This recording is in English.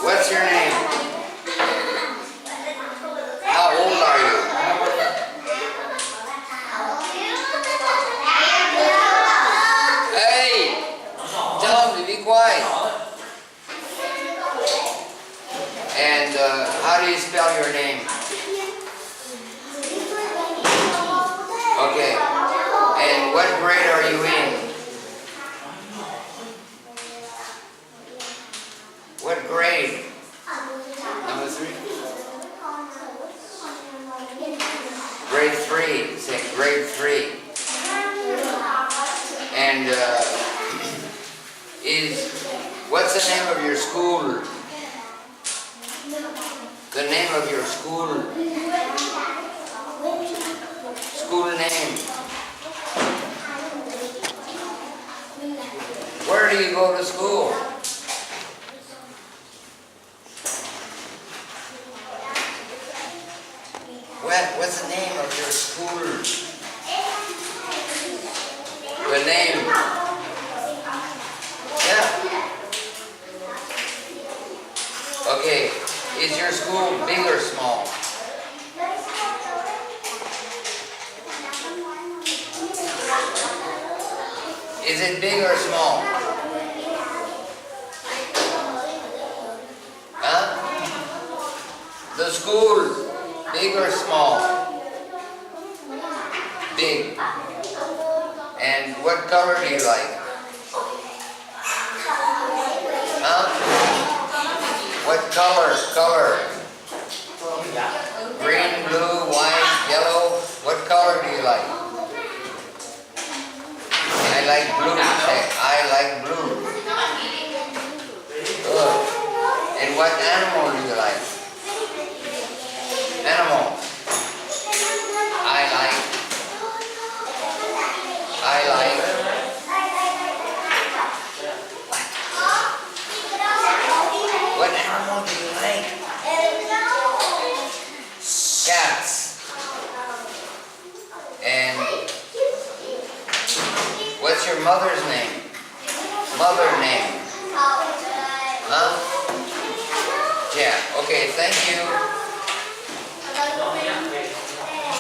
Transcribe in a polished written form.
What's your name? How old are you? Hey! Tell them to be quiet. And how do you spell your name? Okay. And what grade are you in? What grade? Number 3? Grade 3. Say grade 3. And what's the name of your school? The name of your school? School name? Where do you go to school? What's the name of your school? The name? Yeah. Okay. Is your school big or small? Is it big or small? Huh? The school, big or small? Big. And what color do you like? Huh? What color? Green, blue, white, yellow. What color do you like? I like blue. I like blue. Good. And what animal do you like? Animal. I like. What animal do you like? Cats. And what's your mother's name? Mother name? Huh? Yeah. Okay, thank you.